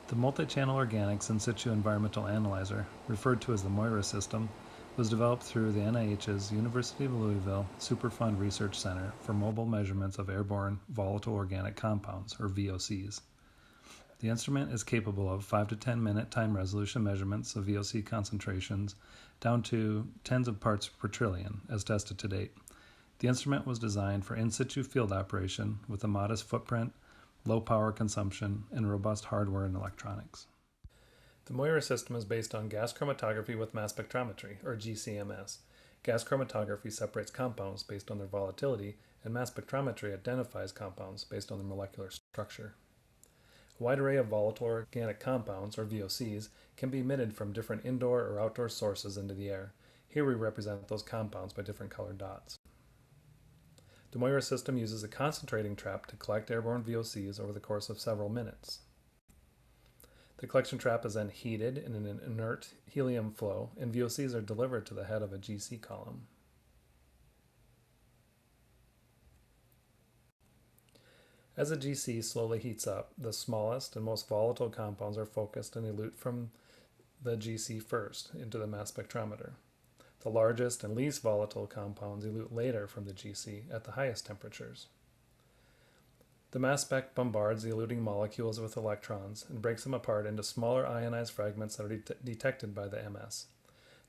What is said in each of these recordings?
The Multichannel Organics In-situ Environmental Analyzer, referred to as the MOIRA system, was developed through the NIH's University of Louisville Superfund Research Center for mobile measurements of airborne volatile organic compounds, or VOCs. The instrument is capable of 5 to 10 minute time resolution measurements of VOC concentrations down to tens of parts per trillion, as tested to date. The instrument was designed for in-situ field operation with a modest footprint, low power consumption, and robust hardware and electronics. The MOIRA system is based on gas chromatography with mass spectrometry, or GCMS. Gas chromatography separates compounds based on their volatility, and mass spectrometry identifies compounds based on their molecular structure. A wide array of volatile organic compounds, or VOCs, can be emitted from different indoor or outdoor sources into the air. Here we represent those compounds by different colored dots. The MOIRA system uses a concentrating trap to collect airborne VOCs over the course of several minutes. The collection trap is then heated in an inert helium flow, and VOCs are delivered to the head of a GC column. As a GC slowly heats up, the smallest and most volatile compounds are focused and elute from the GC first into the mass spectrometer. The largest and least volatile compounds elute later from the GC at the highest temperatures. The mass spec bombards the eluting molecules with electrons and breaks them apart into smaller ionized fragments that are detected by the MS.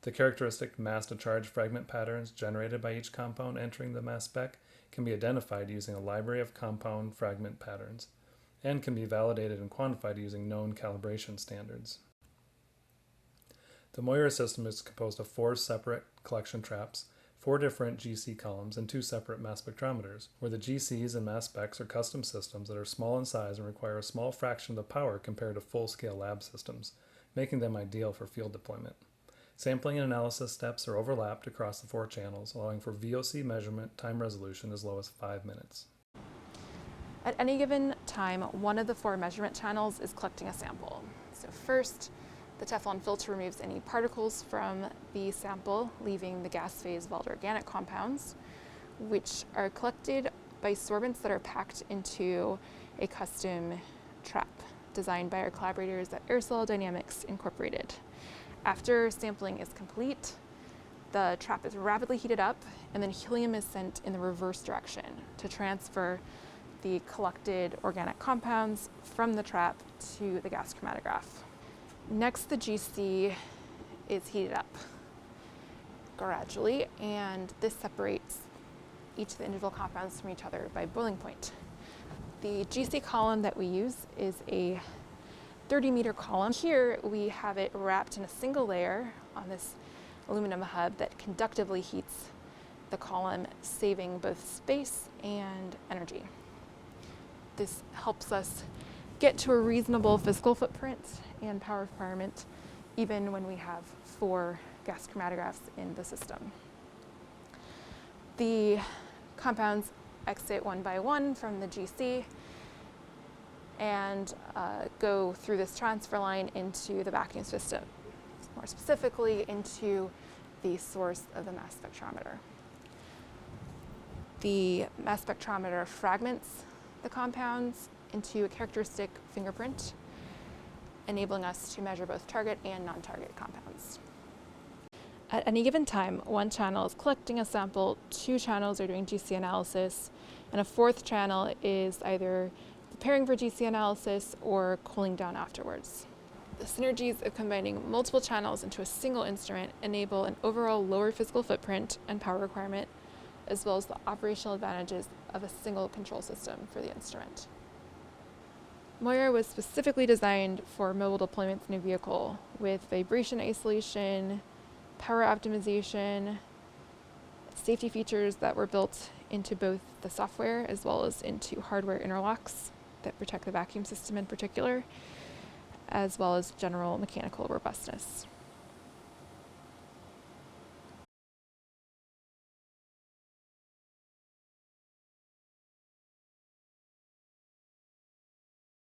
The characteristic mass-to-charge fragment patterns generated by each compound entering the mass spec can be identified using a library of compound fragment patterns and can be validated and quantified using known calibration standards. The MOIRA system is composed of 4 separate collection traps, 4 different GC columns, and 2 separate mass spectrometers, where the GCs and mass specs are custom systems that are small in size and require a small fraction of the power compared to full-scale lab systems, making them ideal for field deployment. Sampling and analysis steps are overlapped across the 4 channels, allowing for VOC measurement time resolution as low as 5 minutes. At any given time, one of the 4 measurement channels is collecting a sample. So first, the Teflon filter removes any particles from the sample, leaving the gas phase volatile organic compounds, which are collected by sorbents that are packed into a custom trap designed by our collaborators at Aerosol Dynamics Inc. After sampling is complete, the trap is rapidly heated up, and then helium is sent in the reverse direction to transfer the collected organic compounds from the trap to the gas chromatograph. Next, the GC is heated up gradually, and this separates each of the individual compounds from each other by boiling point. The GC column that we use is a 30-meter column. Here we have it wrapped in a single layer on this aluminum hub that conductively heats the column, saving both space and energy. This helps us get to a reasonable physical footprint and power requirement, even when we have 4 gas chromatographs in the system. The compounds exit one by one from the GC and go through this transfer line into the vacuum system, more specifically into the source of the mass spectrometer. The mass spectrometer fragments the compounds into a characteristic fingerprint, enabling us to measure both target and non-target compounds. At any given time, one channel is collecting a sample, 2 channels are doing GC analysis, and a 4th channel is either preparing for GC analysis or cooling down afterwards. The synergies of combining multiple channels into a single instrument enable an overall lower physical footprint and power requirement, as well as the operational advantages of a single control system for the instrument. MOIRA was specifically designed for mobile deployments in a vehicle with vibration isolation, power optimization, safety features that were built into both the software as well as into hardware interlocks that protect the vacuum system in particular, as well as general mechanical robustness.